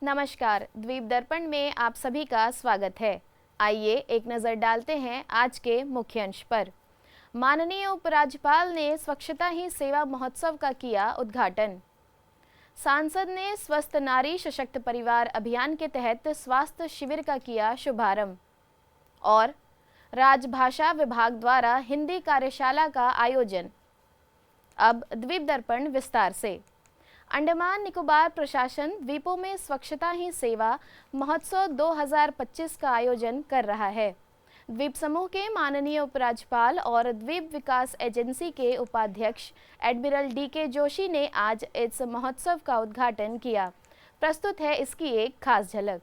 नमस्कार, द्वीप दर्पण में आप सभी का स्वागत है। आइए एक नज़र डालते हैं आज के मुख्य अंश पर। माननीय उपराज्यपाल ने स्वच्छता ही सेवा महोत्सव का किया उद्घाटन। सांसद ने स्वस्थ नारी सशक्त परिवार अभियान के तहत स्वास्थ्य शिविर का किया शुभारंभ। और राजभाषा विभाग द्वारा हिंदी कार्यशाला का आयोजन। अब द्वीप दर्पण विस्तार से। अंडमान निकोबार प्रशासन द्वीपों में स्वच्छता ही सेवा महोत्सव 2025 का आयोजन कर रहा है। द्वीप समूह के माननीय उपराज्यपाल और द्वीप विकास एजेंसी के उपाध्यक्ष एडमिरल DK जोशी ने आज इस महोत्सव का उद्घाटन किया। प्रस्तुत है इसकी एक खास झलक।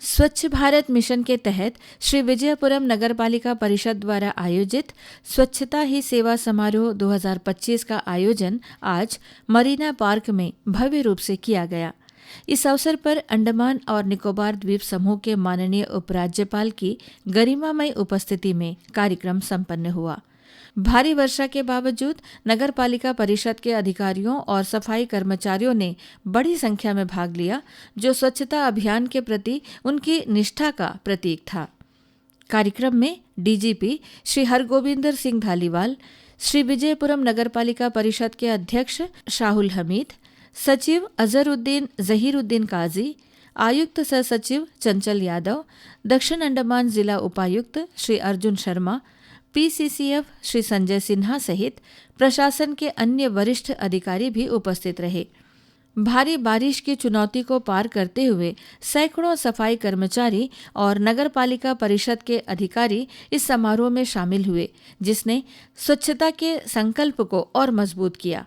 स्वच्छ भारत मिशन के तहत श्री विजयपुरम नगरपालिका परिषद द्वारा आयोजित स्वच्छता ही सेवा समारोह 2025 का आयोजन आज मरीना पार्क में भव्य रूप से किया गया। इस अवसर पर अंडमान और निकोबार द्वीप समूह के माननीय उपराज्यपाल की गरिमामय उपस्थिति में कार्यक्रम संपन्न हुआ। भारी वर्षा के बावजूद नगरपालिका परिषद के अधिकारियों और सफाई कर्मचारियों ने बड़ी संख्या में भाग लिया, जो स्वच्छता अभियान के प्रति उनकी निष्ठा का प्रतीक था। कार्यक्रम में DGP श्री हरगोविंदर सिंह धालीवाल, श्री विजयपुरम नगरपालिका परिषद के अध्यक्ष शाहुल हमीद, सचिव अजहरुद्दीन जहीरुद्दीन काजी, आयुक्त सह सचिव चंचल यादव, दक्षिण अंडमान जिला उपायुक्त श्री अर्जुन शर्मा, PCCF श्री संजय सिन्हा सहित प्रशासन के अन्य वरिष्ठ अधिकारी भी उपस्थित रहे। भारी बारिश की चुनौती को पार करते हुए सैकड़ों सफाई कर्मचारी और नगरपालिका परिषद के अधिकारी इस समारोह में शामिल हुए, जिसने स्वच्छता के संकल्प को और मजबूत किया।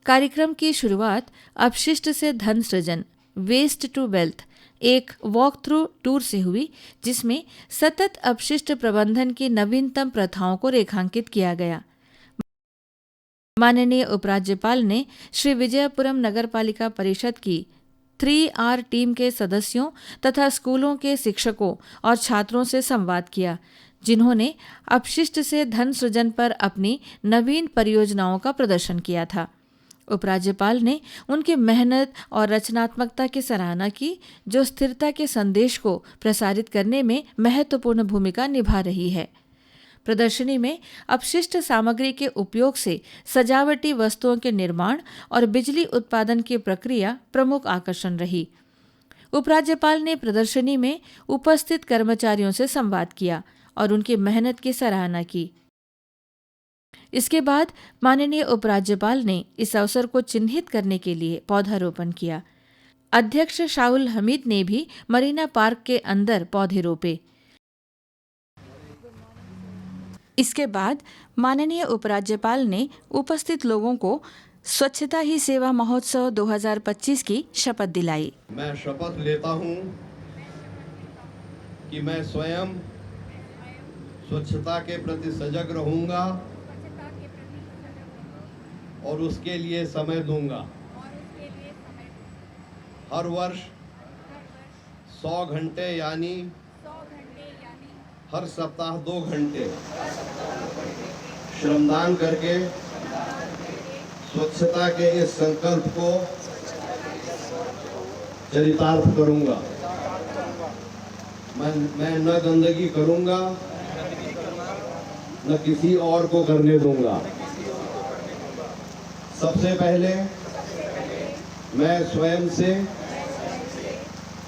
कार्यक्रम की शुरुआत अपशिष्ट से धन सृजन, वेस्ट टू वेल्थ, एक वॉक थ्रू टूर से हुई, जिसमें सतत अपशिष्ट प्रबंधन की नवीनतम प्रथाओं को रेखांकित किया गया। माननीय उपराज्यपाल ने श्री विजयपुरम नगरपालिका परिषद की 3R टीम के सदस्यों तथा स्कूलों के शिक्षकों और छात्रों से संवाद किया, जिन्होंने अपशिष्ट से धन सृजन पर अपनी नवीन परियोजनाओं का प्रदर्शन किया था। उपराज्यपाल ने उनकी मेहनत और रचनात्मकता की सराहना की, जो स्थिरता के संदेश को प्रसारित करने में महत्वपूर्ण भूमिका निभा रही है। प्रदर्शनी में अपशिष्ट सामग्री के उपयोग से सजावटी वस्तुओं के निर्माण और बिजली उत्पादन की प्रक्रिया प्रमुख आकर्षण रही। उपराज्यपाल ने प्रदर्शनी में उपस्थित कर्मचारियों से संवाद किया और उनकी मेहनत की सराहना की। इसके बाद माननीय उपराज्यपाल ने इस अवसर को चिन्हित करने के लिए पौधारोपण किया। अध्यक्ष शाहुल हमीद ने भी मरीना पार्क के अंदर पौधे रोपे। इसके बाद माननीय उपराज्यपाल ने उपस्थित लोगों को स्वच्छता ही सेवा महोत्सव 2025 की शपथ दिलाई। मैं शपथ लेता हूं कि मैं स्वयं स्वच्छता के प्रति सजग रहूंगा और उसके लिए समय दूंगा। हर वर्ष 100 घंटे यानी हर सप्ताह 2 घंटे श्रमदान करके स्वच्छता के इस संकल्प को चरितार्थ करूंगा। मैं न गंदगी करूंगा, न किसी और को करने दूंगा। सबसे पहले मैं स्वयं से,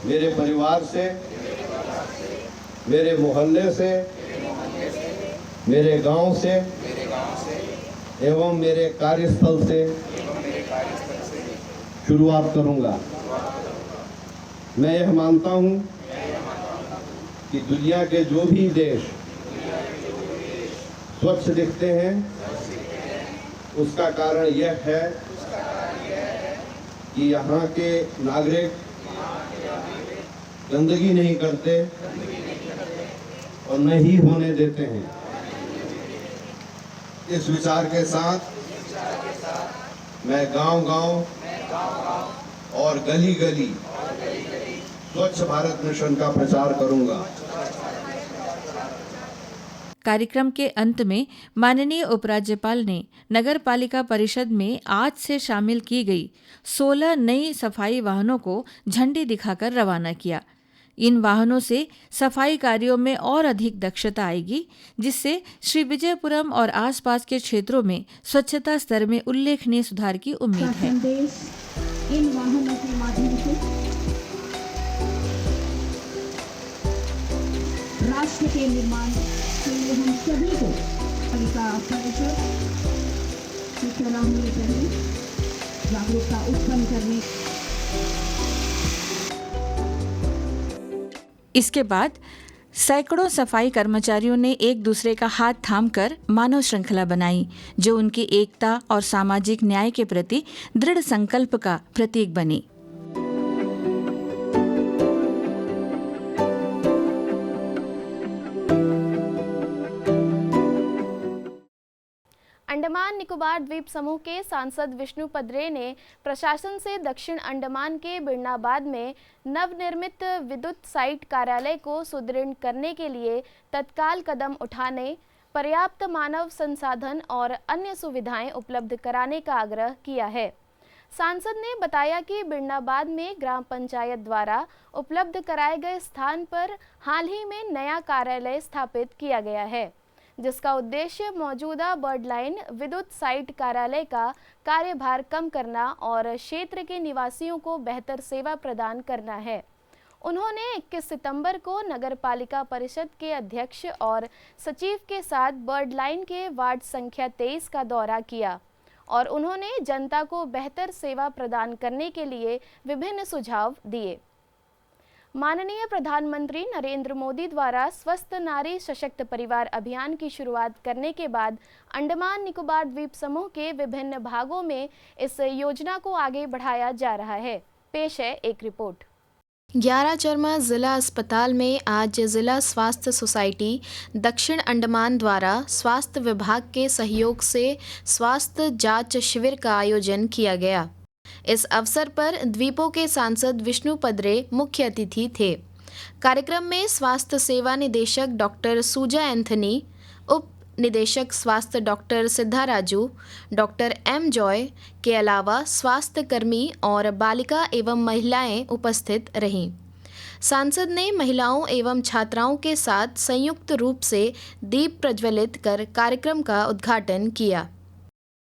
मेरे परिवार से, मेरे मोहल्ले से, मेरे गांव से एवं मेरे कार्यस्थल से शुरुआत करूंगा। मैं यह मानता हूं कि दुनिया के जो भी देश स्वच्छ दिखते हैं, उसका कारण यह है कि यहाँ के नागरिक गंदगी नहीं करते और न ही होने देते हैं। इस विचार के साथ मैं गांव-गांव और गली-गली स्वच्छ भारत मिशन का प्रचार करूंगा। कार्यक्रम के अंत में माननीय उपराज्यपाल ने नगर पालिका परिषद में आज से शामिल की गई 16 नई सफाई वाहनों को झंडी दिखाकर रवाना किया। इन वाहनों से सफाई कार्यों में और अधिक दक्षता आएगी, जिससे श्री विजयपुरम और आसपास के क्षेत्रों में स्वच्छता स्तर में उल्लेखनीय सुधार की उम्मीद है। इन वाहनों के माध्यम से राष्ट्र के निर्माण के लिए हम सभी को पालिका परिषद की सराहनीय करने, जागरूकता उत्पन्न करने। इसके बाद सैकड़ों सफाई कर्मचारियों ने एक दूसरे का हाथ थामकर मानव श्रृंखला बनाई, जो उनकी एकता और सामाजिक न्याय के प्रति दृढ़ संकल्प का प्रतीक बनी। अंडमान निकोबार द्वीप समूह के सांसद विष्णु पद्रे ने प्रशासन से दक्षिण अंडमान के बिरनाबाद में नवनिर्मित विद्युत साइट कार्यालय को सुदृढ़ करने के लिए तत्काल कदम उठाने, पर्याप्त मानव संसाधन और अन्य सुविधाएं उपलब्ध कराने का आग्रह किया है। सांसद ने बताया कि बिरनाबाद में ग्राम पंचायत द्वारा उपलब्ध कराए गए स्थान पर हाल ही में नया कार्यालय स्थापित किया गया है, जिसका उद्देश्य मौजूदा बर्डलाइन विद्युत साइट कार्यालय का कार्यभार कम करना और क्षेत्र के निवासियों को बेहतर सेवा प्रदान करना है। उन्होंने 21 सितंबर को नगर पालिका परिषद के अध्यक्ष और सचिव के साथ बर्डलाइन के वार्ड संख्या 23 का दौरा किया और उन्होंने जनता को बेहतर सेवा प्रदान करने के लिए विभिन्न सुझाव दिए। माननीय प्रधानमंत्री नरेंद्र मोदी द्वारा स्वस्थ नारी सशक्त परिवार अभियान की शुरुआत करने के बाद अंडमान निकोबार द्वीप समूह के विभिन्न भागों में इस योजना को आगे बढ़ाया जा रहा है। पेश है एक रिपोर्ट। 11 चरमा जिला अस्पताल में आज जिला स्वास्थ्य सोसाइटी दक्षिण अंडमान द्वारा स्वास्थ्य विभाग के सहयोग से स्वास्थ्य जांच शिविर का आयोजन किया गया। इस अवसर पर द्वीपों के सांसद विष्णु पद्रे मुख्य अतिथि थे। कार्यक्रम में स्वास्थ्य सेवा निदेशक डॉक्टर सूजा एंथनी, उप निदेशक स्वास्थ्य डॉक्टर सिद्धा राजू, डॉक्टर एम जॉय के अलावा स्वास्थ्य कर्मी और बालिका एवं महिलाएं उपस्थित रहीं। सांसद ने महिलाओं एवं छात्राओं के साथ संयुक्त रूप से दीप प्रज्वलित कर कार्यक्रम का उद्घाटन किया।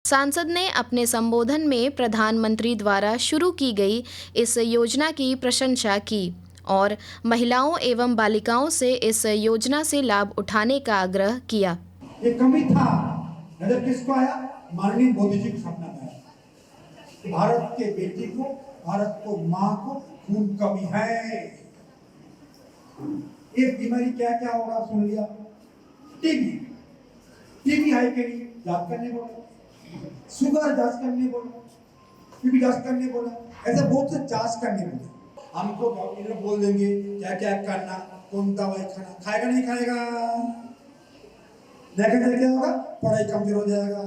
सांसद ने अपने संबोधन में प्रधानमंत्री द्वारा शुरू की गई इस योजना की प्रशंसा की और महिलाओं एवं बालिकाओं से इस योजना से लाभ उठाने का आग्रह किया। ये कमी था, नजर किसको आया? माननीय मोदी जी को सपना आया। भारत के बेटी को, भारत को माँ को खून कमी है। एक बीमारी क्या क्या होगा सुन लिया? टीबी है के लिए जांच करने बोला, शुगर जांच करने बोला, बीपी जांच करने बोला, ऐसे बहुत से जांच करने बोला। हमको डॉक्टर बोल देंगे क्या क्या करना, कौन दवाई खाना, खाएगा नहीं खाएगा, देखने क्या होगा? पढ़ाई कमजोर हो जाएगा,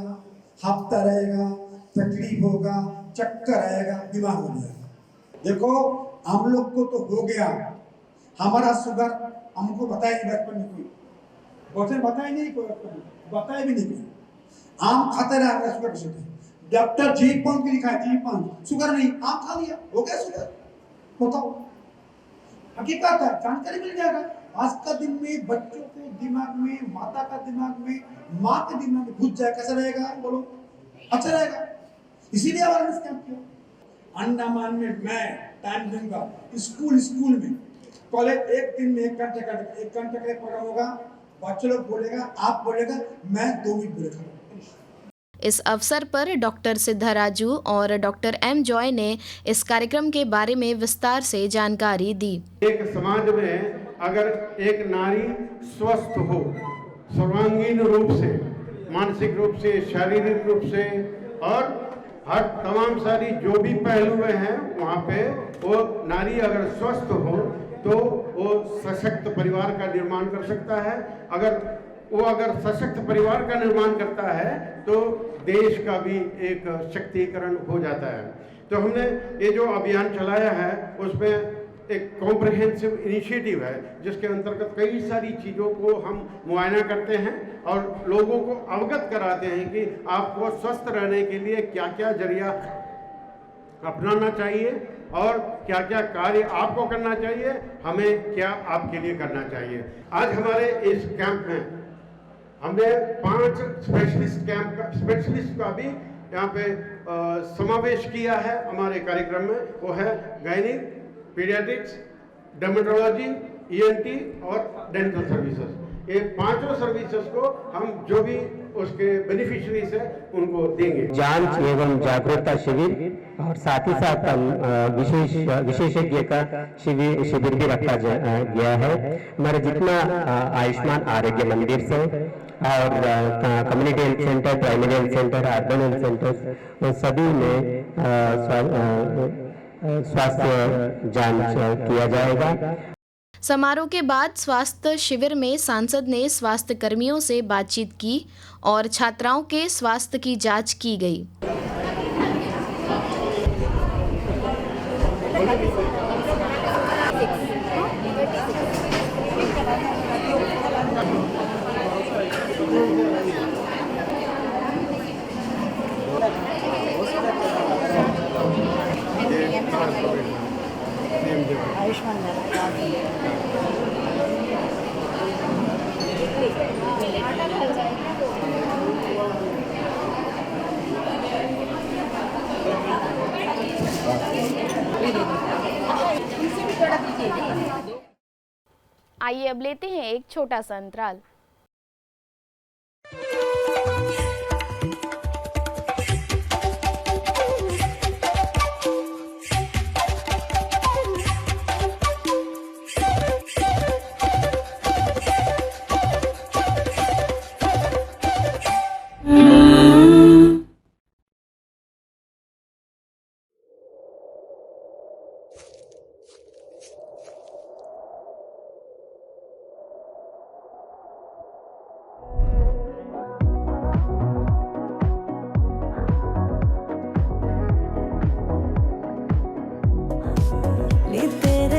हाफता रहेगा, तकलीफ होगा, चक्कर आएगा, बीमार हो जाएगा। देखो हम लोग को तो हो गया, हमारा शुगर हमको बताया नहीं बचपन में, कोई बताया नहीं, कोई बताया भी नहीं कोई। आम खाता रहा शुगर पेशेंट है, डॉक्टर G5 की लिखा है, G5 शुगर नहीं, आम खा लिया, हो गया शुगर। बताओ हकीकत है, जानकारी मिल जाएगा। आज का दिन में बच्चों को दिमाग में, माता का दिमाग में, माँ के दिमाग में घुस जाए, कैसा रहेगा? बोलो अच्छा रहेगा। इसीलिए अवेयरनेस कैंप किया। अंडमान में मैं टाइम दूंगा, स्कूल में, कॉलेज एक दिन में 1 घंटे का प्रोग्राम होगा। बच्चे लोग बोलेगा, आप बोलेगा, मैं 2 मिनट बोलेगा। इस अवसर पर डॉक्टर सिद्धा राजू और डॉक्टर एम जॉय ने इस कार्यक्रम के बारे में विस्तार से जानकारी दी। एक समाज में अगर एक नारी स्वस्थ हो, सर्वांगीण रूप से, मानसिक रूप से, शारीरिक रूप से और हर तमाम सारी जो भी पहलू हैं वहाँ पे वो नारी अगर स्वस्थ हो तो वो सशक्त परिवार का निर्माण कर सकता है। अगर सशक्त परिवार का निर्माण करता है तो देश का भी एक शक्तिकरण हो जाता है। तो हमने ये जो अभियान चलाया है उसमें एक कॉम्प्रहेंसिव इनिशिएटिव है जिसके अंतर्गत कई सारी चीज़ों को हम मुआयना करते हैं और लोगों को अवगत कराते हैं कि आपको स्वस्थ रहने के लिए क्या क्या जरिया अपनाना चाहिए और क्या क्या कार्य आपको करना चाहिए, हमें क्या आपके लिए करना चाहिए। आज हमारे इस कैंप में हमने 5 स्पेशलिस्ट का भी यहाँ पे समावेश किया है हमारे कार्यक्रम में। वो है गायनिक, पीडियाट्रिक्स, डर्मेटोलॉजी, ईएनटी और डेंटल सर्विसेज। ये 5 सर्विसेज को हम जो भी उसके बेनिफिशियरीज है उनको देंगे। जांच एवं जागरूकता शिविर और साथ ही साथ विशेषज्ञ का शिविर भी रखा गया है। हमारे जितना आयुष्मान आरोग्य मंदिर से और community health centre, primary health centre, urban health centre, सभी में स्वास्थ्य जांच किया जाएगा। समारोह के बाद स्वास्थ्य शिविर में सांसद ने स्वास्थ्य कर्मियों से बातचीत की और छात्राओं के स्वास्थ्य की जांच की गई। आइए अब लेते हैं एक छोटा सा अंतराल।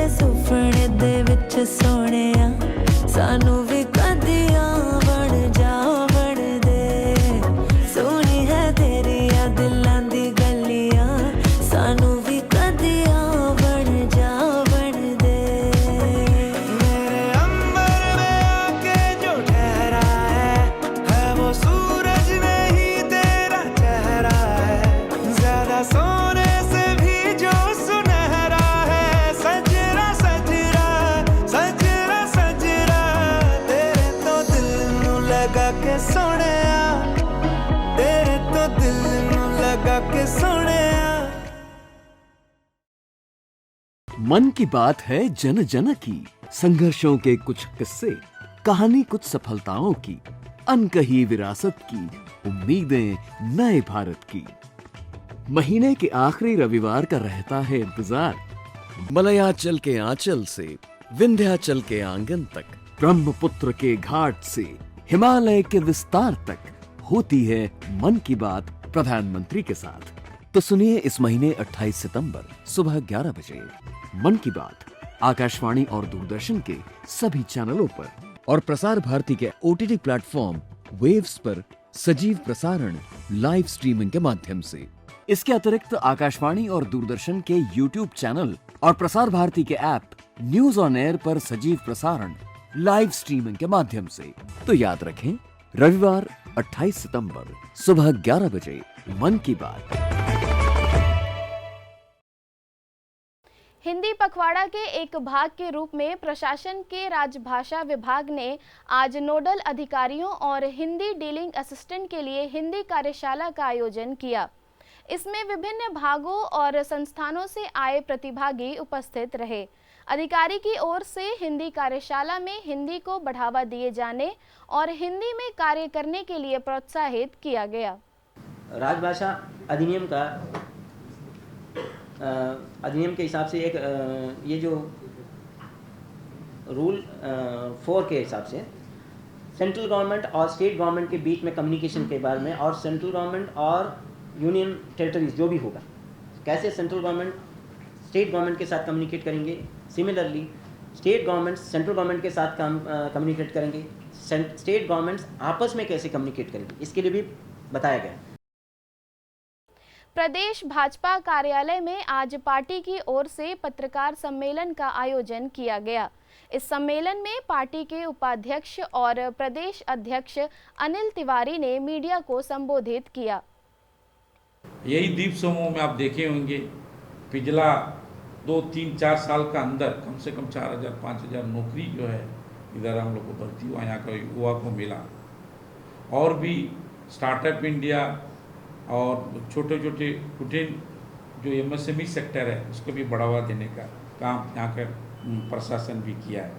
ਸੁਪਨੇ ਦੇ ਵਿੱਚ ਸੋਹਣਿਆ ਸਾਨੂੰ ਵੀ ਕਦੀਆਂ ਬਣ ਜਾ ਬਣਦੇ ਸੋਹਣੀ ਹੈ ਤੇਰੀਆਂ ਦਿਲਾਂ ਦੀ ਗਲੀਆਂ ਸਾਨੂੰ ਵੀ ਕਦੀਆਂ ਬਣ ਜਾ ਬਣਦੇ मेरे अंबर में आके जो ठहरा है वो सूरज नहीं तेरा चेहरा है ज्यादा सोने से भी जो सुनहरा है सजरा सजरा सजरा सजरा तेरे तो दिल नू लगा के सोहणिया तेरे तो दिल नू लगा के सोहणिया। मन की बात है जन जन की, संघर्षों के कुछ किस्से, कहानी कुछ सफलताओं की, अनकही विरासत की, उम्मीदें नए भारत की। महीने के आखिरी रविवार का रहता है इंतजार। मलयाचल के आंचल से विंध्याचल के आंगन तक, ब्रह्मपुत्र के घाट से हिमालय के विस्तार तक होती है मन की बात प्रधानमंत्री के साथ। तो सुनिए इस महीने 28 सितंबर सुबह 11 बजे मन की बात आकाशवाणी और दूरदर्शन के सभी चैनलों पर और प्रसार भारती के OTT प्लेटफॉर्म वेव्स पर सजीव प्रसारण लाइव स्ट्रीमिंग के माध्यम से। इसके अतिरिक्त आकाशवाणी और दूरदर्शन के YouTube चैनल और प्रसार भारती के ऐप न्यूज ऑन एयर पर सजीव प्रसारण लाइव स्ट्रीमिंग के माध्यम से। तो याद रखें, रविवार 28 सितंबर सुबह 11 बजे मन की बात। हिंदी पखवाड़ा के एक भाग के रूप में प्रशासन के राजभाषा विभाग ने आज नोडल अधिकारियों और हिंदी डीलिंग असिस्टेंट के लिए हिंदी कार्यशाला का आयोजन किया। इसमें विभिन्न भागों और संस्थानों से आए प्रतिभागी उपस्थित रहे। अधिकारी की ओर से हिंदी कार्यशाला में हिंदी को बढ़ावा दिए जाने और हिंदी में कार्य करने के लिए प्रोत्साहित किया गया। राजभाषा अधिनियम के हिसाब से एक ये जो रूल 4 के हिसाब से सेंट्रल गवर्नमेंट और स्टेट गवर्नमेंट के बीच में कम्युनिकेशन के बारे में और सेंट्रल गवर्नमेंट और यूनियन टेरिटरीज जो भी होगा, कैसे सेंट्रल गवर्नमेंट स्टेट गवर्नमेंट के साथ कम्युनिकेट करेंगे। Similarly state governments central government के साथ कम्युनिकेट करेंगे। स्टेट गवर्नमेंट्स आपस में कैसे कम्युनिकेट करेंगे, इसके लिए भी बताया गया। प्रदेश भाजपा कार्यालय में आज पार्टी की ओर से पत्रकार सम्मेलन का आयोजन किया गया। इस सम्मेलन में पार्टी के उपाध्यक्ष और प्रदेश अध्यक्ष अनिल तिवारी ने मीडिया को संबोधित किया। यही दीप समूह में आप देखे होंगे पिछला 2, 3, 4 साल का अंदर कम से कम 4,000-5,000 नौकरी जो है इधर हम लोग को भर्ती हुआ, यहाँ का युवा को मिला। और भी स्टार्टअप इंडिया और छोटे छोटे कुटीर जो MSME सेक्टर है उसको भी बढ़ावा देने का काम यहाँ का प्रशासन भी किया है।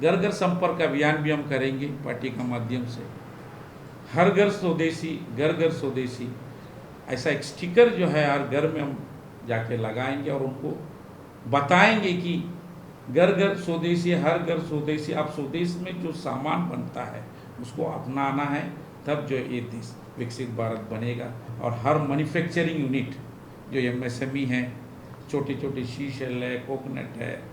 घर घर संपर्क अभियान भी हम करेंगे पार्टी का माध्यम से। हर घर स्वदेशी, घर घर स्वदेशी, ऐसा एक स्टिकर जो है हर घर में हम जाके लगाएंगे और उनको बताएंगे कि घर घर स्वदेशी, हर घर स्वदेशी। आप स्वदेश में जो सामान बनता है उसको अपनाना है, तब जो ये देश विकसित भारत बनेगा। और हर मैन्युफैक्चरिंग यूनिट जो MSME है, छोटे छोटे शीशल है, कोकोनट है,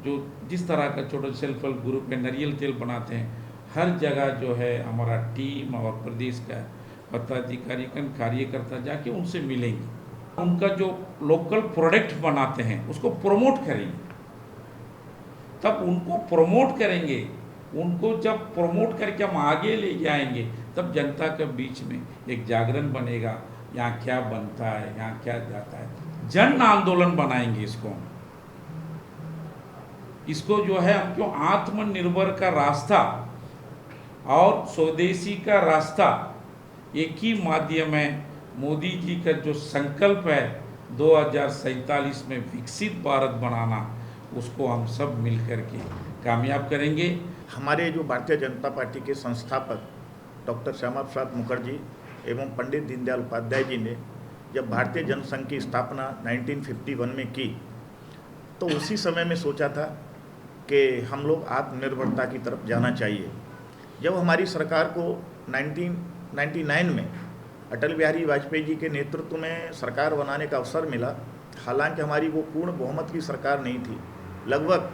जो जिस तरह का छोटा सेल्फ हेल्प ग्रुप है, नारियल तेल बनाते हैं, हर जगह जो है हमारा टीम और प्रदेश का पदाधिकारी कार्यकर्ता जाके उनसे मिलेंगे। उनका जो लोकल प्रोडक्ट बनाते हैं उसको प्रमोट करेंगे, तब उनको प्रमोट करेंगे। उनको जब प्रमोट करके हम आगे ले जाएंगे तब जनता के बीच में एक जागरण बनेगा, यहाँ क्या बनता है, यहाँ क्या जाता है। जन आंदोलन बनाएंगे इसको जो है हम क्यों आत्मनिर्भर का रास्ता और स्वदेशी का रास्ता एक ही माध्यम है। मोदी जी का जो संकल्प है 2047 में विकसित भारत बनाना, उसको हम सब मिलकर के कामयाब करेंगे। हमारे जो भारतीय जनता पार्टी के संस्थापक डॉक्टर श्यामा प्रसाद मुखर्जी एवं पंडित दीनदयाल उपाध्याय जी ने जब भारतीय जनसंघ की स्थापना 1951 में की, तो उसी समय में सोचा था कि हम लोग आत्मनिर्भरता की तरफ जाना चाहिए। जब हमारी सरकार को 1999 में अटल बिहारी वाजपेयी जी के नेतृत्व में सरकार बनाने का अवसर मिला, हालांकि हमारी वो पूर्ण बहुमत की सरकार नहीं थी, लगभग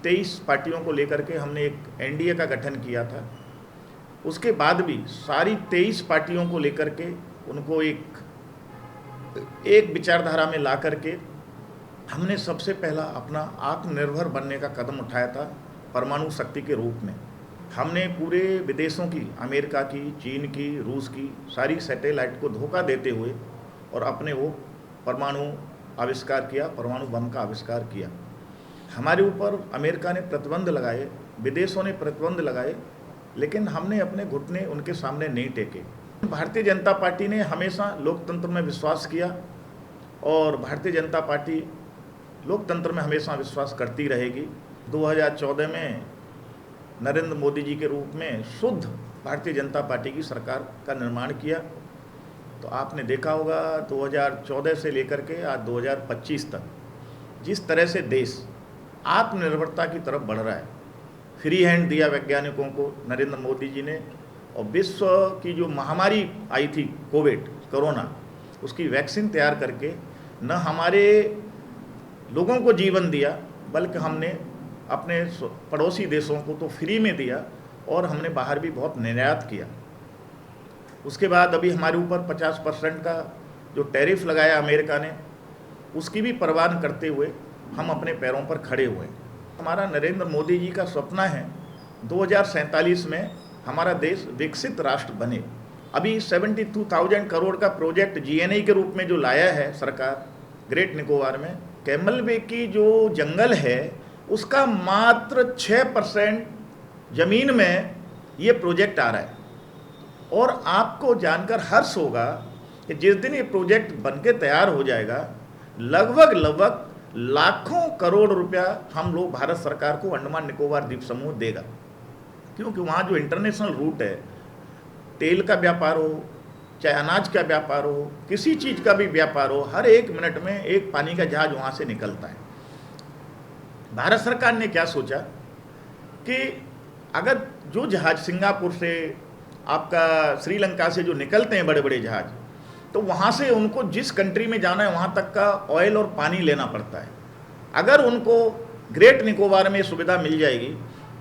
23 पार्टियों को लेकर के हमने एक NDA का गठन किया था। उसके बाद भी सारी 23 पार्टियों को लेकर के उनको एक विचारधारा में ला करके हमने सबसे पहला अपना आत्मनिर्भर बनने का कदम उठाया था परमाणु शक्ति के रूप में। हमने पूरे विदेशों की, अमेरिका की, चीन की, रूस की सारी सैटेलाइट को धोखा देते हुए और अपने वो परमाणु आविष्कार किया, परमाणु बम का आविष्कार किया। हमारे ऊपर अमेरिका ने प्रतिबंध लगाए, विदेशों ने प्रतिबंध लगाए, लेकिन हमने अपने घुटने उनके सामने नहीं टेके। भारतीय जनता पार्टी ने हमेशा लोकतंत्र में विश्वास किया और भारतीय जनता पार्टी लोकतंत्र में हमेशा विश्वास करती रहेगी। 2014 में नरेंद्र मोदी जी के रूप में शुद्ध भारतीय जनता पार्टी की सरकार का निर्माण किया। तो आपने देखा होगा 2014 से लेकर के आज 2025 तक जिस तरह से देश आत्मनिर्भरता की तरफ बढ़ रहा है। फ्री हैंड दिया वैज्ञानिकों को नरेंद्र मोदी जी ने, और विश्व की जो महामारी आई थी कोरोना, उसकी वैक्सीन तैयार करके न हमारे लोगों को जीवन दिया, बल्कि हमने अपने पड़ोसी देशों को तो फ्री में दिया और हमने बाहर भी बहुत निर्यात किया। उसके बाद अभी हमारे ऊपर 50% का जो टैरिफ लगाया अमेरिका ने, उसकी भी परवाह न करते हुए हम अपने पैरों पर खड़े हुए। हमारा नरेंद्र मोदी जी का सपना है 2047 में हमारा देश विकसित राष्ट्र बने। अभी 72,000 करोड़ का प्रोजेक्ट GNI के रूप में जो लाया है सरकार ग्रेट निकोबार में, कैमल बे की जो जंगल है उसका मात्र 6% ज़मीन में ये प्रोजेक्ट आ रहा है। और आपको जानकर हर्ष होगा कि जिस दिन ये प्रोजेक्ट बनके तैयार हो जाएगा, लगभग लाखों करोड़ रुपया हम लोग भारत सरकार को अंडमान निकोबार द्वीप समूह देगा, क्योंकि वहाँ जो इंटरनेशनल रूट है, तेल का व्यापार हो, चाहे अनाज का व्यापार हो, किसी चीज़ का भी व्यापार हो, हर 1 मिनट में एक पानी का जहाज वहाँ से निकलता है। भारत सरकार ने क्या सोचा कि अगर जो जहाज सिंगापुर से, आपका श्रीलंका से जो निकलते हैं बड़े बड़े जहाज, तो वहाँ से उनको जिस कंट्री में जाना है वहाँ तक का ऑयल और पानी लेना पड़ता है। अगर उनको ग्रेट निकोबार में सुविधा मिल जाएगी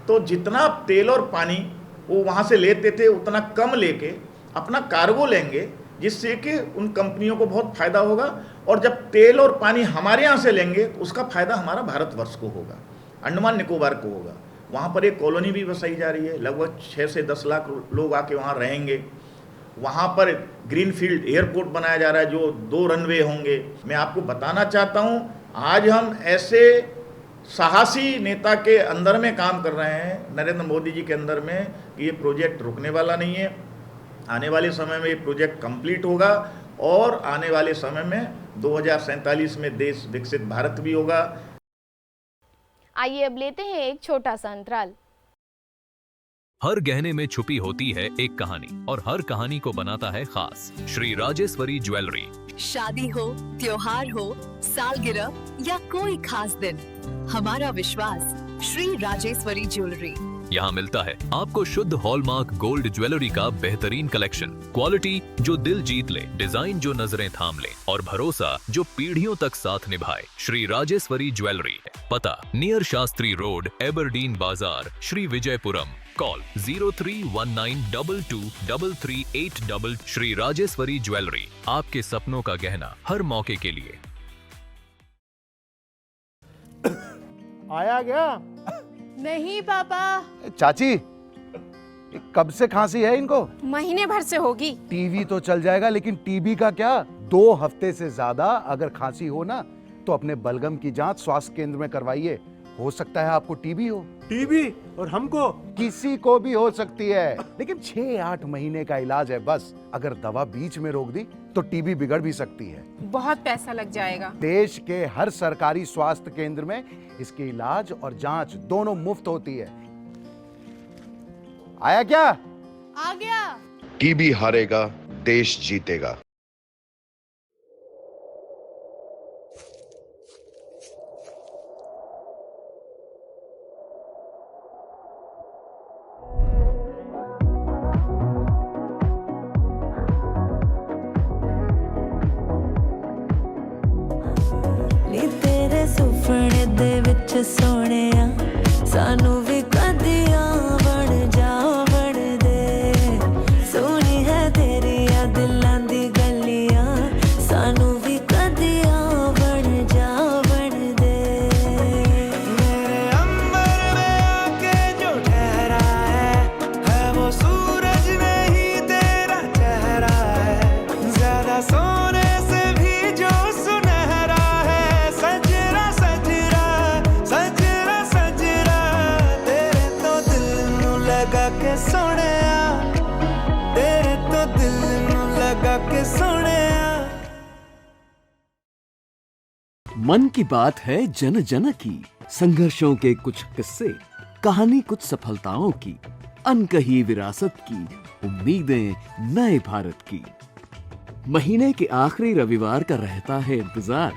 तो जितना तेल और पानी वो वहाँ से लेते थे उतना कम लेके अपना कार्गो लेंगे, जिससे कि उन कंपनियों को बहुत फ़ायदा होगा। और जब तेल और पानी हमारे यहाँ से लेंगे उसका फ़ायदा हमारा भारतवर्ष को होगा, अंडमान निकोबार को होगा। वहाँ पर एक कॉलोनी भी बसाई जा रही है, लगभग 6 से 10 लाख लोग आके वहाँ रहेंगे। वहाँ पर ग्रीनफील्ड एयरपोर्ट बनाया जा रहा है जो 2 रनवे होंगे। मैं आपको बताना चाहता हूँ, आज हम ऐसे साहसी नेता के अंदर में काम कर रहे हैं, नरेंद्र मोदी जी के अंदर में, कि ये प्रोजेक्ट रुकने वाला नहीं है। आने वाले समय में ये प्रोजेक्ट कंप्लीट होगा और आने वाले समय में 2047 में देश विकसित भारत भी होगा। आइए अब लेते हैं एक छोटा सा अंतराल। हर गहने में छुपी होती है एक कहानी और हर कहानी को बनाता है खास श्री राजेश्वरी ज्वेलरी। शादी हो, त्योहार हो, सालगिरह या कोई खास दिन, हमारा विश्वास श्री राजेश्वरी ज्वेलरी। यहाँ मिलता है आपको शुद्ध हॉलमार्क गोल्ड ज्वेलरी का बेहतरीन कलेक्शन, क्वालिटी जो दिल जीत ले, डिजाइन जो नजरें थाम ले और भरोसा जो पीढ़ियों तक साथ निभाए। श्री राजेश्वरी ज्वेलरी, पता नियर शास्त्री रोड, एबरडीन बाजार, श्री विजयपुरम। कॉल 0319223338। श्री राजेश्वरी ज्वेलरी, आपके सपनों का गहना हर मौके के लिए। आया गया? नहीं पापा। चाची, कब से खांसी है इनको? महीने भर से होगी। टीवी तो चल जाएगा, लेकिन टीबी का क्या? 2 हफ्ते से ज्यादा अगर खांसी हो ना तो अपने बलगम की जांच स्वास्थ्य केंद्र में करवाइए। हो सकता है आपको टीबी हो। टीबी? और हमको? किसी को भी हो सकती है, लेकिन 6-8 महीने का इलाज है बस। अगर दवा बीच में रोक दी तो टीबी बिगड़ भी सकती है। बहुत पैसा लग जाएगा। देश के हर सरकारी स्वास्थ्य केंद्र में इसके इलाज और जांच दोनों मुफ्त होती है। आया क्या? आ गया। टीबी हारेगा, देश जीतेगा। नी तेरे सुपने दे विच सोहणिया सानू भी कदियां बन जा बन दे। सोहनी है तेरी आ दिलां दी गलियां, सानू भी कदियां बन जा बन दे। मेरे अंबर में आके जो ठहरा है वो सूरज नहीं तेरा चेहरा है। ज्यादा सोने से भी जो सुनहरा है। सजरा सजरा सजरा सजरा तेरे तो दिल नू लगा के सोहणिया, तेरे तो दिल नू लगा के सोहणिया। मन की बात है जन जन की, संघर्षों के कुछ किस्से, कहानी कुछ सफलताओं की, अनकही विरासत की, उम्मीदें नए भारत की। महीने के आखिरी रविवार का रहता है इंतजार।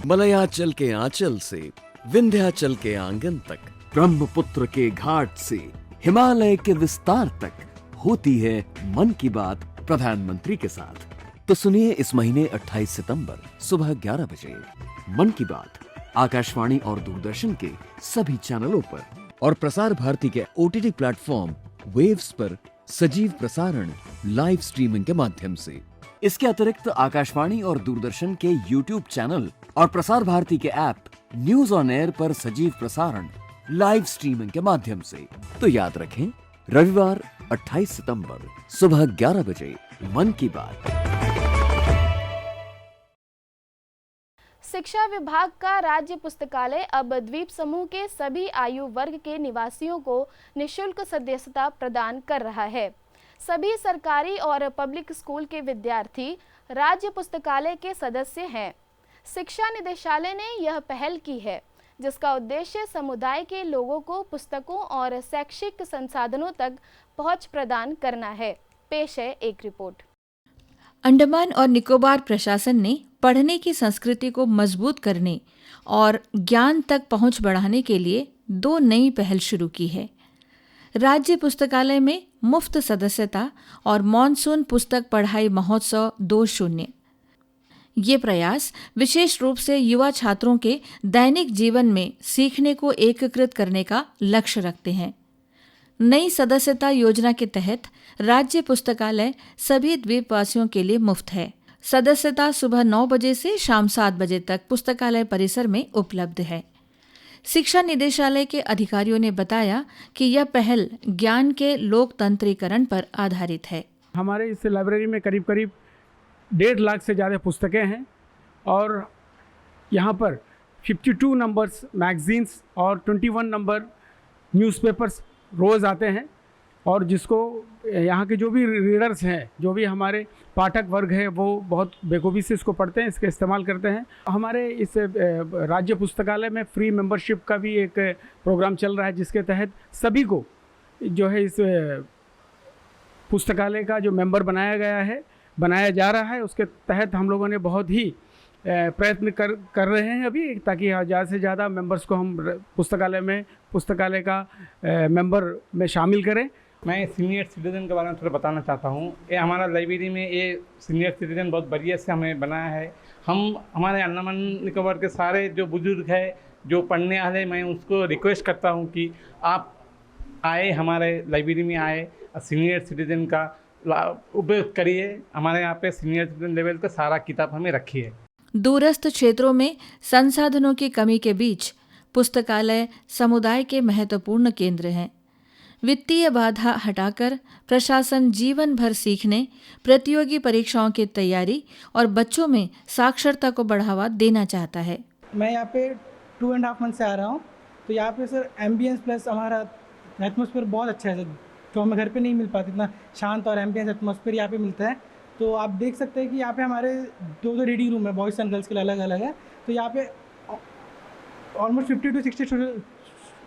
मलयाचल के आंचल से विंध्याचल के आंगन तक, ब्रह्मपुत्र के घाट से हिमालय के विस्तार तक होती है मन की बात प्रधानमंत्री के साथ। तो सुनिए इस महीने 28 सितंबर सुबह 11 बजे मन की बात आकाशवाणी और दूरदर्शन के सभी चैनलों पर और प्रसार भारती के OTT प्लेटफॉर्म वेव्स पर सजीव प्रसारण लाइव स्ट्रीमिंग के माध्यम से। इसके अतिरिक्त आकाशवाणी और दूरदर्शन के YouTube चैनल और प्रसार भारती के ऐप न्यूज ऑन एयर पर सजीव प्रसारण लाइव स्ट्रीमिंग के माध्यम से। तो याद रखें, रविवार 28 सितंबर सुबह 11 बजे मन की बात। शिक्षा विभाग का राज्य पुस्तकालय अब द्वीप समूह के सभी आयु वर्ग के निवासियों को निःशुल्क सदस्यता प्रदान कर रहा है। सभी सरकारी और पब्लिक स्कूल के विद्यार्थी राज्य पुस्तकालय के सदस्य हैं। शिक्षा निदेशालय ने यह पहल की है, जिसका उद्देश्य समुदाय के लोगों को पुस्तकों और शैक्षिक संसाधनों तक पहुंच प्रदान करना है। पेश है एक रिपोर्ट। अंडमान और निकोबार प्रशासन ने पढ़ने की संस्कृति को मजबूत करने और ज्ञान तक पहुंच बढ़ाने के लिए 2 नई पहल शुरू की है। राज्य पुस्तकालय में मुफ्त सदस्यता और मॉनसून पुस्तक पढ़ाई महोत्सव 20। ये प्रयास विशेष रूप से युवा छात्रों के दैनिक जीवन में सीखने को एकीकृत करने का लक्ष्य रखते हैं। नई सदस्यता योजना के तहत राज्य पुस्तकालय सभी द्वीपवासियों के लिए मुफ्त है। सदस्यता सुबह 9 बजे से शाम 7 बजे तक पुस्तकालय परिसर में उपलब्ध है। शिक्षा निदेशालय के अधिकारियों ने बताया कि यह पहल ज्ञान के लोकतंत्रीकरण पर आधारित है। हमारे इस लाइब्रेरी में करीब 1.5 लाख से ज़्यादा पुस्तकें हैं और यहाँ पर 52 नंबर्स मैगज़ीन्स और 21 नंबर न्यूज़पेपर्स रोज़ आते हैं और जिसको यहाँ के जो भी रीडर्स हैं, जो भी हमारे पाठक वर्ग है, वो बहुत बेखूबी से इसको पढ़ते हैं, इसका इस्तेमाल करते हैं। हमारे इस राज्य पुस्तकालय में फ्री मेंबरशिप का भी एक प्रोग्राम चल रहा है, जिसके तहत सभी को जो है इस पुस्तकालय का जो मेंबर बनाया जा रहा है। उसके तहत हम लोगों ने बहुत ही प्रयत्न कर रहे हैं अभी, ताकि ज़्यादा से ज़्यादा मेंबर्स को हम पुस्तकालय का मेंबर में शामिल करें। मैं सीनियर सिटीज़न के बारे में थोड़ा बताना चाहता हूँ। ये हमारा लाइब्रेरी में ये सीनियर सिटीज़न बहुत बढ़िया से हमें बनाया है। हम हमारे अंडमान निकोबार के सारे जो बुजुर्ग हैं, जो पढ़ने वाले, मैं उसको रिक्वेस्ट करता हूँ कि आप आए, हमारे लाइब्रेरी में आए, सीनियर सिटीज़न का उपयोग करिए। हमारे यहाँ पे सीनियर सिटीज़न लेवल का सारा किताब हमें रखिए। दूरस्थ क्षेत्रों में संसाधनों की कमी के बीच पुस्तकालय समुदाय के महत्वपूर्ण केंद्र हैं। वित्तीय बाधा हटाकर प्रशासन जीवन भर सीखने, प्रतियोगी परीक्षाओं की तैयारी और बच्चों में साक्षरता को बढ़ावा देना चाहता है। मैं यहाँ पे 2.5 मंथ से आ रहा हूँ, तो यहाँ पे सर एम्बियंस प्लस हमारा एटमॉस्फेयर बहुत अच्छा है सर, जो हमें घर पे नहीं मिल पाता। इतना शांत और एम्बियंस एटमॉस्फेयर यहाँ पे मिलता है। तो आप देख सकते हैं कि यहाँ पे हमारे 2 रीडिंग रूम है, बॉयज़ एंड गर्ल्स के लिए अलग अलग है। तो यहाँ पे ऑलमोस्ट 50 to 60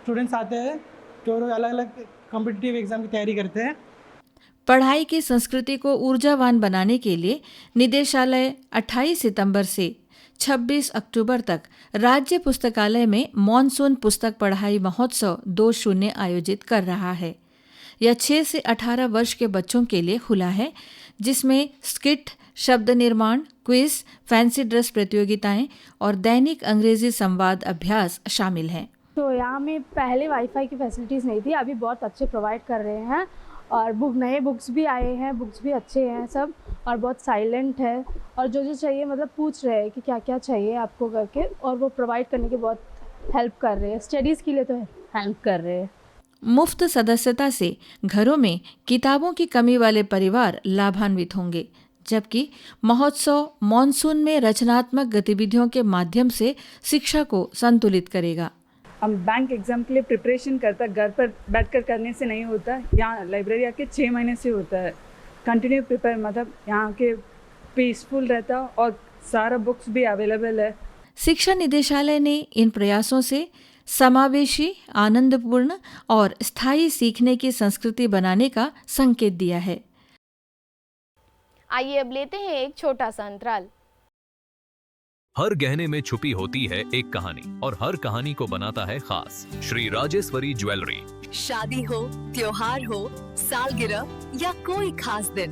स्टूडेंट्स आते हैं जो अलग अलग कॉम्पिटिटिव एग्जाम की तैयारी करते हैं। पढ़ाई की संस्कृति को ऊर्जावान बनाने के लिए निदेशालय 28 सितंबर से 26 अक्टूबर तक राज्य पुस्तकालय में मॉनसून पुस्तक पढ़ाई महोत्सव 20 आयोजित कर रहा है। यह 6 से 18 वर्ष के बच्चों के लिए खुला है, जिसमें स्किट, शब्द निर्माण, क्विज, फैंसी ड्रेस प्रतियोगिताएं और दैनिक अंग्रेजी संवाद अभ्यास शामिल हैं। तो यहाँ में पहले वाईफाई की फैसिलिटीज़ नहीं थी, अभी बहुत अच्छे प्रोवाइड कर रहे हैं और नए बुक्स भी आए हैं, बुक्स भी अच्छे हैं सब, और बहुत साइलेंट है और जो चाहिए मतलब पूछ रहे हैं कि क्या क्या चाहिए आपको करके, और वो प्रोवाइड करने के बहुत हेल्प कर रहे हैं। स्टडीज़ के लिए तो हेल्प कर रहे हैं। मुफ्त सदस्यता से घरों में किताबों की कमी वाले परिवार लाभान्वित होंगे, जबकि महोत्सव मॉनसून में रचनात्मक गतिविधियों के माध्यम से शिक्षा को संतुलित करेगा। हम बैंक एग्ज़ाम के लिए प्रिपरेशन करता, घर पर बैठकर करने से नहीं होता, यहाँ लाइब्रेरी आके 6 महीने से होता है कंटिन्यू प्रिपेयर, मतलब यहाँ के पीसफुल रहता और सारा बुक्स भी अवेलेबल है। शिक्षा निदेशालय ने इन प्रयासों से समावेशी, आनंदपूर्ण और स्थायी सीखने की संस्कृति बनाने का संकेत दिया है। आइए अब लेते हैं एक छोटा सा अंतराल। हर गहने में छुपी होती है एक कहानी और हर कहानी को बनाता है खास श्री राजेश्वरी ज्वेलरी। शादी हो, त्योहार हो, सालगिरह या कोई खास दिन,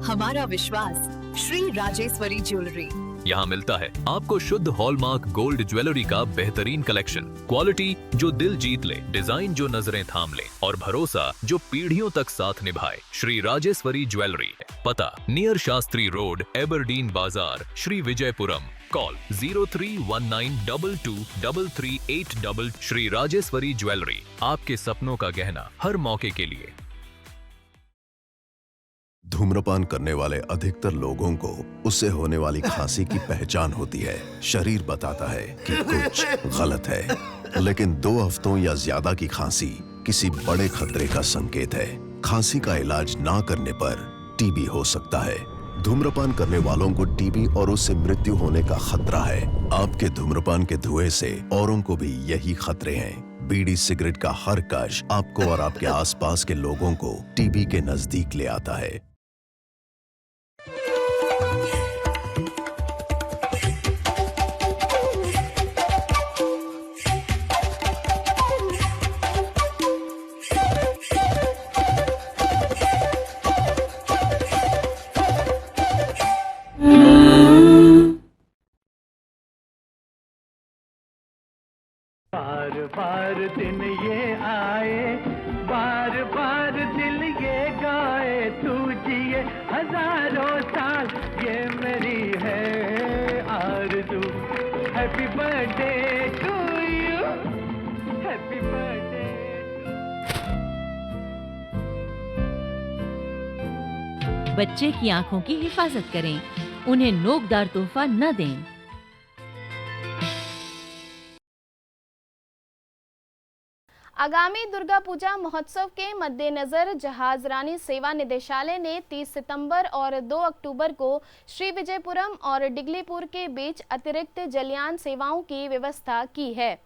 हमारा विश्वास श्री राजेश्वरी ज्वेलरी। यहाँ मिलता है आपको शुद्ध हॉलमार्क गोल्ड ज्वेलरी का बेहतरीन कलेक्शन, क्वालिटी जो दिल जीत ले, डिजाइन जो नजरें थाम ले और भरोसा जो पीढ़ियों तक साथ निभाए। श्री राजेश्वरी ज्वेलरी, पता नियर शास्त्री रोड, एबरडीन बाजार, श्री विजयपुरम। कॉल 0319223338। श्री राजेश्वरी ज्वेलरी, आपके सपनों का गहना हर मौके के लिए। धूम्रपान करने वाले अधिकतर लोगों को उससे होने वाली खांसी की पहचान होती है। शरीर बताता है कि कुछ गलत है, लेकिन 2 हफ्तों या ज्यादा की खांसी किसी बड़े खतरे का संकेत है। खांसी का इलाज ना करने पर टीबी हो सकता है। धूम्रपान करने वालों को टीबी और उससे मृत्यु होने का खतरा है। आपके धूम्रपान के धुएं से औरों को भी यही खतरे हैं। बीड़ी सिगरेट का हर कश आपको और आपके आसपास के लोगों को टीबी के नजदीक ले आता है। बार दिन ये आए, बार बार दिल ये गाए, तू जिए हजारों साल, ये मेरी है आरज़ू। Happy birthday to you, happy birthday. बच्चे की आंखों की हिफाजत करें, उन्हें नोकदार तोहफा न दें। आगामी दुर्गा पूजा महोत्सव के मद्देनजर जहाज रानी सेवा निदेशालय ने 30 सितंबर और 2 अक्टूबर को श्री विजयपुरम और डिगलीपुर के बीच अतिरिक्त जलयान सेवाओं की व्यवस्था की है।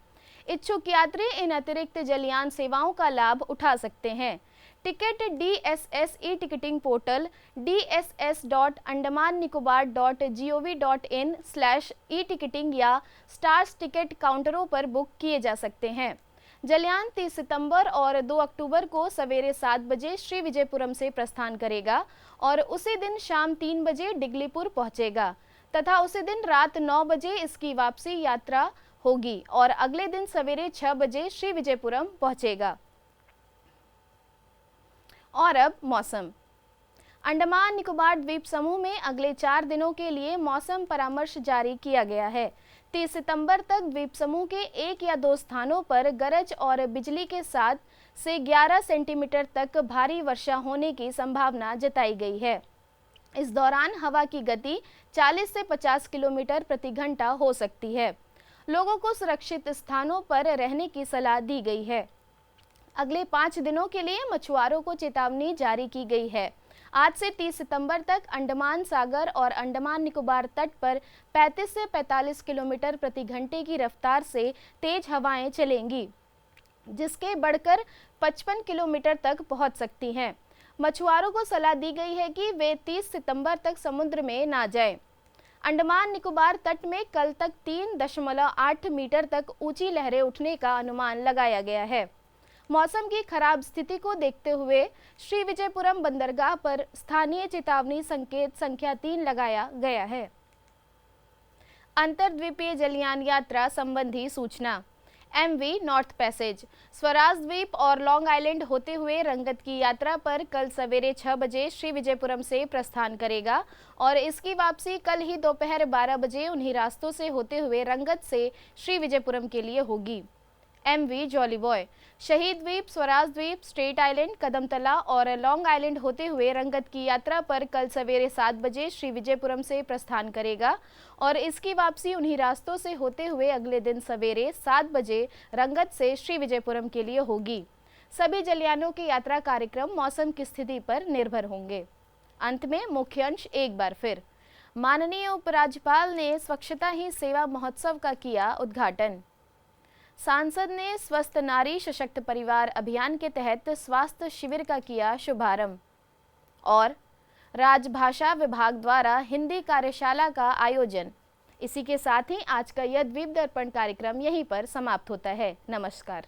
इच्छुक यात्री इन अतिरिक्त जलयान सेवाओं का लाभ उठा सकते हैं। टिकट DSS ई-टिकटिंग पोर्टल dss.andamannicobar.gov.in/e-ticketing या स्टार्स टिकट काउंटरों पर बुक किए जा सकते हैं। जलयान 30 सितंबर और 2 अक्टूबर को सवेरे 7 बजे श्री विजयपुरम से प्रस्थान करेगा और उसी दिन शाम 3 बजे डिगलीपुर पहुंचेगा तथा उसी दिन रात 9 बजे इसकी वापसी यात्रा होगी और अगले दिन सवेरे 6 बजे श्री विजयपुरम पहुंचेगा। और अब मौसम। अंडमान निकोबार द्वीप समूह में अगले 4 दिनों के लिए मौसम परामर्श जारी किया गया है। 30 सितंबर तक द्वीप समूह के 1 या 2 स्थानों पर गरज और बिजली के साथ से 11 सेंटीमीटर तक भारी वर्षा होने की संभावना जताई गई है। इस दौरान हवा की गति 40 से 50 किलोमीटर प्रति घंटा हो सकती है। लोगों को सुरक्षित स्थानों पर रहने की सलाह दी गई है। अगले 5 दिनों के लिए मछुआरों को चेतावनी जारी की गई है। आज से 30 सितंबर तक अंडमान सागर और अंडमान निकोबार तट पर 35 से 45 किलोमीटर प्रति घंटे की रफ्तार से तेज हवाएं चलेंगी, जिसके बढ़कर 55 किलोमीटर तक पहुंच सकती हैं। मछुआरों को सलाह दी गई है कि वे 30 सितंबर तक समुद्र में ना जाएं। अंडमान निकोबार तट में कल तक 3.8 मीटर तक ऊंची लहरें उठने का अनुमान लगाया गया है। मौसम की खराब स्थिति को देखते हुए श्री विजयपुरम बंदरगाह पर स्थानीय चेतावनी संकेत संख्या 3 लगाया गया है। अंतर्द्वीपीय जलयान यात्रा संबंधी सूचना। MV नॉर्थ पैसेज स्वराज द्वीप और लॉन्ग आइलैंड होते हुए रंगत की यात्रा पर कल सवेरे 6 बजे श्री विजयपुरम से प्रस्थान करेगा और इसकी वापसी कल ही दोपहर 12 बजे उन्हीं रास्तों से होते हुए रंगत से श्री विजयपुरम के लिए होगी। MV जॉली बॉय शहीद द्वीप, स्वराज द्वीप, स्ट्रेट आइलैंड, कदमतला और लॉन्ग आइलैंड होते हुए रंगत की यात्रा पर कल सवेरे 7 बजे श्री विजयपुरम से प्रस्थान करेगा और इसकी वापसी उन्हीं रास्तों से होते हुए अगले दिन सवेरे 7 बजे रंगत से श्री विजयपुरम के लिए होगी। सभी जलयानों के यात्रा कार्यक्रम मौसम की स्थिति पर निर्भर होंगे। अंत में मुख्य अंश एक बार फिर। माननीय उपराज्यपाल ने स्वच्छता ही सेवा महोत्सव का किया उद्घाटन। सांसद ने स्वस्थ नारी सशक्त परिवार अभियान के तहत स्वास्थ्य शिविर का किया शुभारंभ। और राजभाषा विभाग द्वारा हिंदी कार्यशाला का आयोजन। इसी के साथ ही आज का यह द्वीप दर्पण कार्यक्रम यहीं पर समाप्त होता है। नमस्कार।